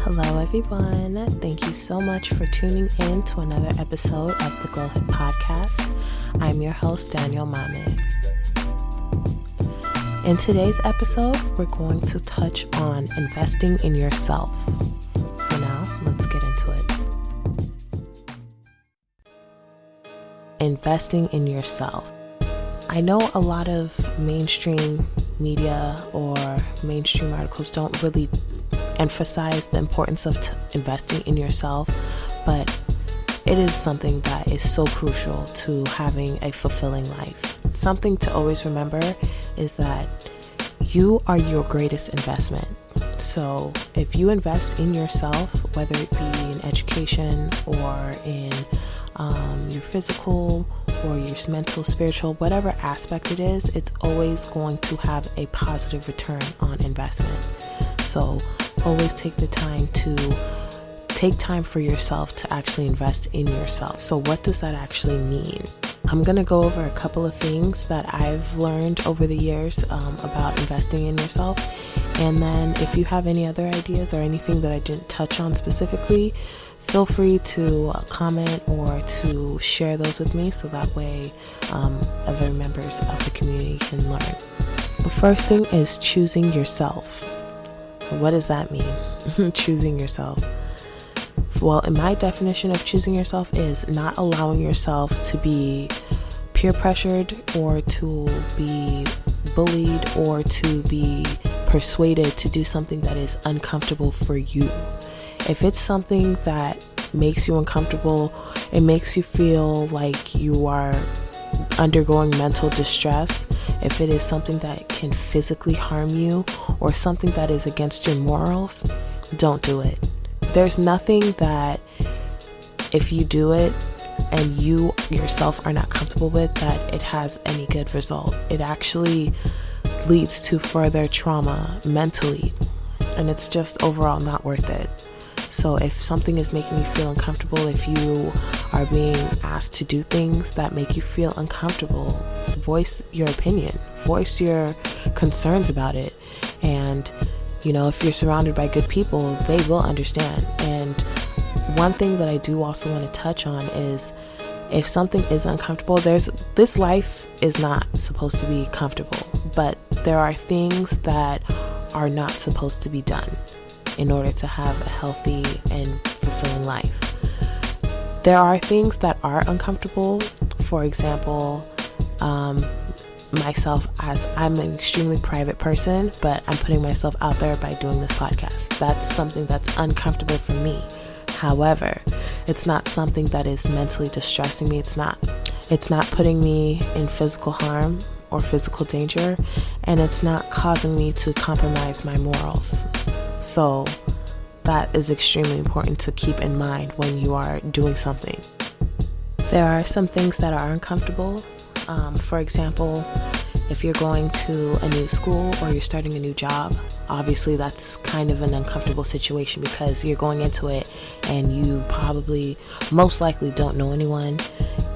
Hello everyone, thank you so much for tuning in to another episode of the Glowhood podcast. I'm your host, Daniel Mame. In today's episode, we're going to touch on investing in yourself. So now, let's get into it. Investing in yourself. I know a lot of mainstream media or mainstream articles don't really emphasize the importance of investing in yourself, but it is something that is so crucial to having a fulfilling life. Something to always remember is that you are your greatest investment. So if you invest in yourself, whether it be in education or in your physical or your mental, spiritual, whatever aspect it is, it's always going to have a positive return on investment. So always take time for yourself to actually invest in yourself. So what does that actually mean? I'm going to go over a couple of things that I've learned over the years about investing in yourself. And then if you have any other ideas or anything that I didn't touch on specifically, feel free to comment or to share those with me so that way other members of the community can learn. The first thing is choosing yourself. What does that mean? Choosing yourself. Well, in my definition of choosing yourself is not allowing yourself to be peer pressured or to be bullied or to be persuaded to do something that is uncomfortable for you. If it's something that makes you uncomfortable, it makes you feel like you are undergoing mental distress, if it is something that can physically harm you or something that is against your morals, don't do it. There's nothing that if you do it and you yourself are not comfortable with, that it has any good result. It actually leads to further trauma mentally, and it's just overall not worth it. So if something is making you feel uncomfortable, if you are being asked to do things that make you feel uncomfortable, voice your opinion, voice your concerns about it. And, if you're surrounded by good people, they will understand. And one thing that I do also want to touch on is if something is uncomfortable, this life is not supposed to be comfortable, but there are things that are not supposed to be done in order to have a healthy and fulfilling life. There are things that are uncomfortable. For example, myself, as I'm an extremely private person, but I'm putting myself out there by doing this podcast. That's something that's uncomfortable for me. However, it's not something that is mentally distressing me. It's not putting me in physical harm or physical danger, and it's not causing me to compromise my morals. So that is extremely important to keep in mind when you are doing something. There are some things that are uncomfortable. For example, if you're going to a new school or you're starting a new job, obviously that's kind of an uncomfortable situation because you're going into it and you probably most likely don't know anyone.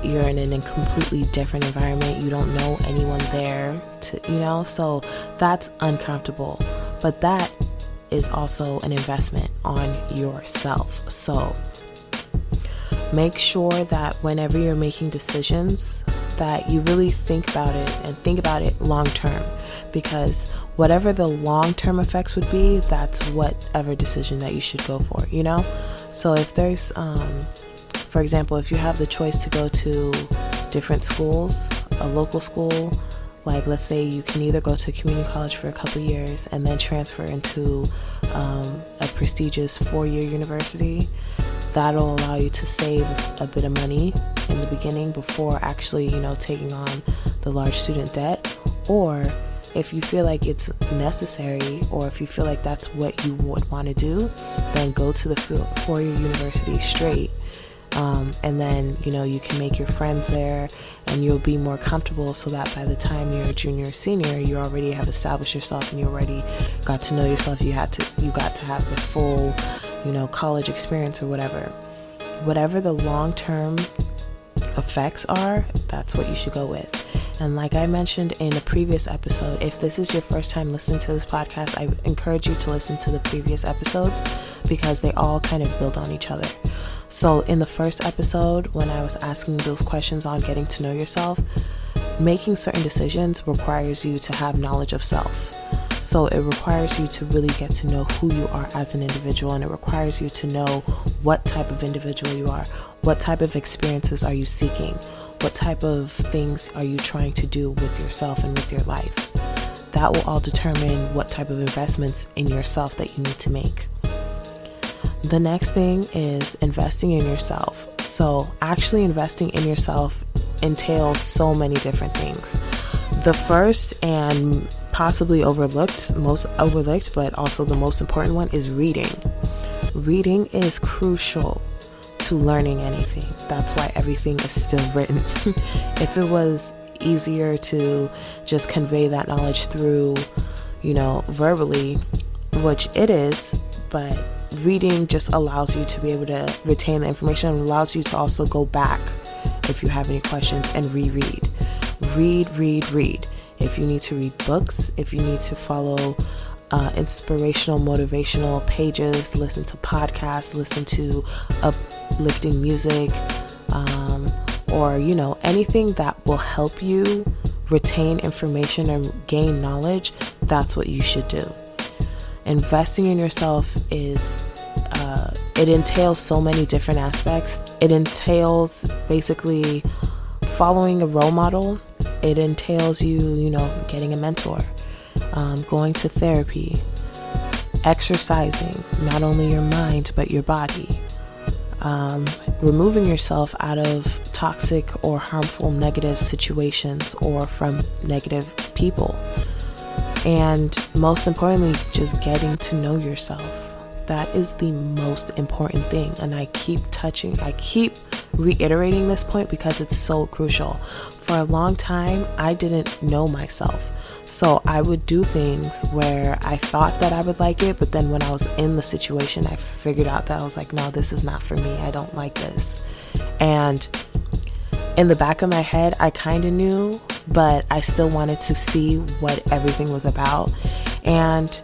You're in a completely different environment. You don't know anyone there so that's uncomfortable. But that is also an investment on yourself. So make sure that whenever you're making decisions that you really think about it and think about it long term, because whatever the long term effects would be, that's whatever decision that you should go for, So if there's for example, if you have the choice to go to different schools, a local school, like let's say you can either go to community college for a couple years and then transfer into a prestigious 4-year university. That'll allow you to save a bit of money in the beginning before actually, taking on the large student debt. Or if you feel like it's necessary, or if you feel like that's what you would want to do, then go to the 4-year university straight. And then, you can make your friends there and you'll be more comfortable so that by the time you're a junior or senior, you already have established yourself and you already got to know yourself. You got to have the full, college experience or whatever. Whatever the long-term effects are, that's what you should go with. And like I mentioned in a previous episode, if this is your first time listening to this podcast, I encourage you to listen to the previous episodes because they all kind of build on each other. So in the first episode, when I was asking those questions on getting to know yourself, making certain decisions requires you to have knowledge of self. So it requires you to really get to know who you are as an individual, and it requires you to know what type of individual you are. What type of experiences are you seeking? What type of things are you trying to do with yourself and with your life? That will all determine what type of investments in yourself that you need to make. The next thing is investing in yourself. So actually investing in yourself entails so many different things. The first and possibly most overlooked, but also the most important one is reading. Reading is crucial to learning anything. That's why everything is still written. If it was easier to just convey that knowledge through, verbally, which it is, but reading just allows you to be able to retain the information and allows you to also go back if you have any questions and reread. Read. If you need to read books, if you need to follow inspirational, motivational pages, listen to podcasts, listen to uplifting music, or anything that will help you retain information and gain knowledge, that's what you should do. Investing in yourself it entails so many different aspects. It entails basically following a role model. It entails you, getting a mentor, going to therapy, exercising, not only your mind, but your body, removing yourself out of toxic or harmful negative situations or from negative people. And most importantly, just getting to know yourself. That is the most important thing. And I keep reiterating this point because it's so crucial. For a long time, I didn't know myself. So I would do things where I thought that I would like it, but then when I was in the situation, I figured out that I was like, no, this is not for me. I don't like this. And in the back of my head, I kind of knew, but I still wanted to see what everything was about. And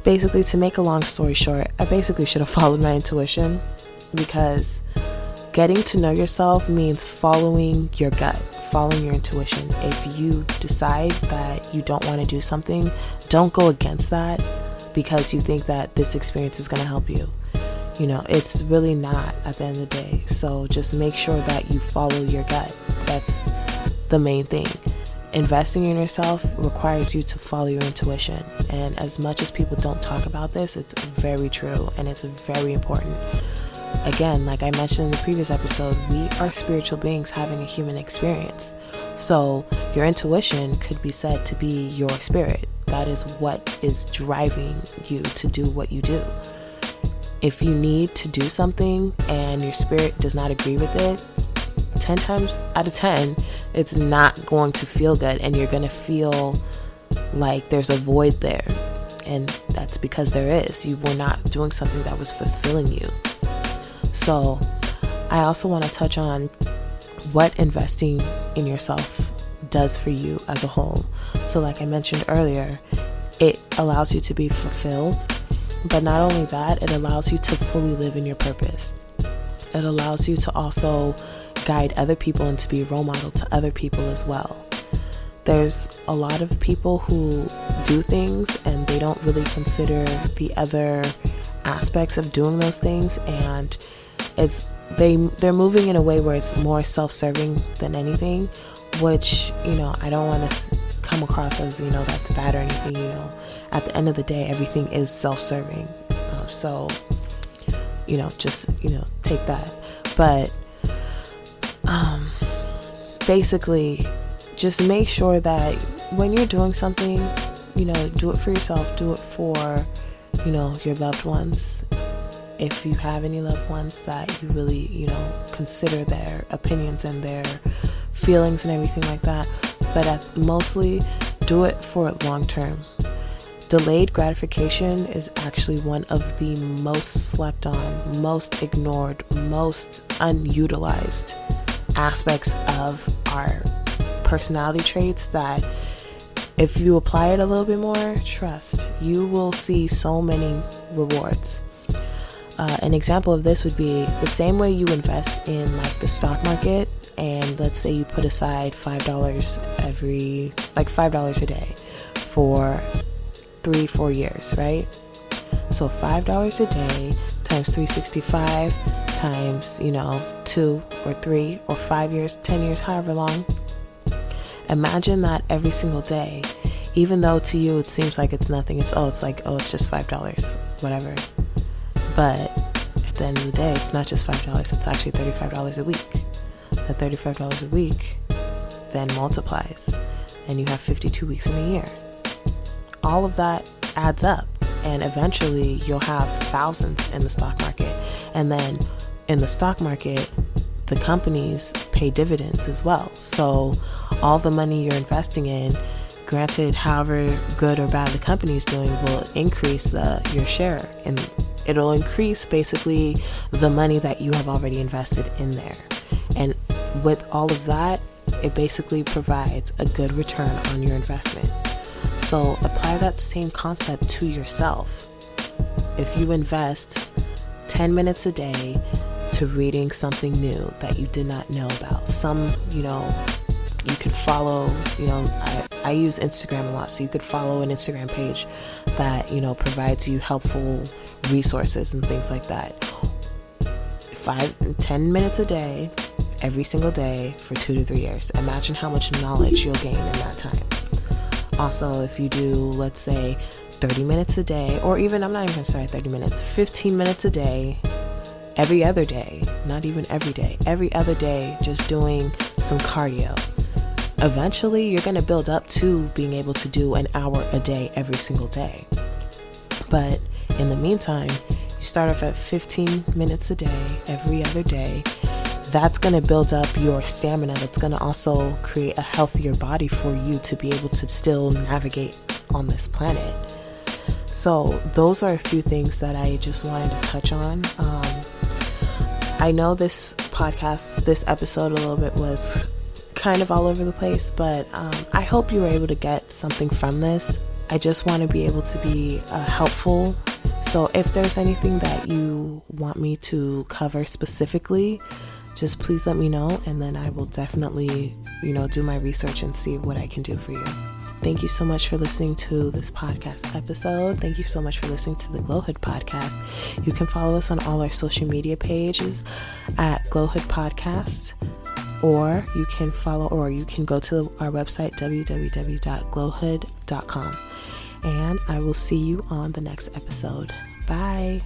basically, to make a long story short, I basically should have followed my intuition, because getting to know yourself means following your gut, following your intuition. If you decide that you don't want to do something, don't go against that because you think that this experience is going to help you. It's really not at the end of the day. So just make sure that you follow your gut. That's the main thing. Investing in yourself requires you to follow your intuition. And as much as people don't talk about this, it's very true and it's very important. Again, like I mentioned in the previous episode, we are spiritual beings having a human experience. So your intuition could be said to be your spirit. That is what is driving you to do what you do. If you need to do something and your spirit does not agree with it, 10 times out of 10, it's not going to feel good, and you're going to feel like there's a void there. And that's because there is. You were not doing something that was fulfilling you. So I also want to touch on what investing in yourself does for you as a whole. So like I mentioned earlier, it allows you to be fulfilled. But not only that, it allows you to fully live in your purpose. It allows you to also guide other people and to be a role model to other people as well. There's a lot of people who do things and they don't really consider the other aspects of doing those things, and they're moving in a way where it's more self-serving than anything, which I don't want to come across as that's bad or anything. At the end of the day, everything is self-serving, so just take that. But basically, just make sure that when you're doing something, do it for yourself, do it for your loved ones. If you have any loved ones that you really consider their opinions and their feelings and everything like that, but mostly do it for long term. Delayed gratification is actually one of the most slept on, most ignored, most unutilized aspects of our personality traits that if you apply it a little bit more, trust, you will see so many rewards. An example of this would be the same way you invest in like the stock market, and let's say you put aside $5 $5 a day for 3-4 years, right? So $5 a day times 365 times 2 or 3 or 5 years, 10 years, however long. Imagine that every single day, even though to you it seems like it's nothing. It's just $5, whatever. But at the end of the day, it's not just $5, it's actually $35 a week. That $35 a week then multiplies, and you have 52 weeks in a year. All of that adds up, and eventually you'll have thousands in the stock market. And then in the stock market, the companies pay dividends as well. So all the money you're investing in, granted, however good or bad the company is doing, will increase your share, and it'll increase basically the money that you have already invested in there. And with all of that, it basically provides a good return on your investment. So apply that same concept to yourself. If you invest 10 minutes a day to reading something new that you did not know about, you could follow, I use Instagram a lot, so you could follow an Instagram page that, provides you helpful resources and things like that. 10 minutes a day, every single day for 2 to 3 years. Imagine how much knowledge you'll gain in that time. Also, if you do, let's say, 30 minutes a day, or even, 30 minutes, 15 minutes a day, every other day, not even every day, every other day, just doing some cardio. Eventually, you're going to build up to being able to do an hour a day every single day. But in the meantime, you start off at 15 minutes a day, every other day. That's going to build up your stamina. That's going to also create a healthier body for you to be able to still navigate on this planet. So those are a few things that I just wanted to touch on. I know this episode a little bit was kind of all over the place, but I hope you were able to get something from this. I just want to be able to be helpful. So if there's anything that you want me to cover specifically, just please let me know, and then I will definitely, do my research and see what I can do for you. Thank you so much for listening to this podcast episode. Thank you so much for listening to the Glowhood podcast. You can follow us on all our social media pages at Glowhood Podcast, or you can go to our website, www.glowhood.com. And I will see you on the next episode. Bye.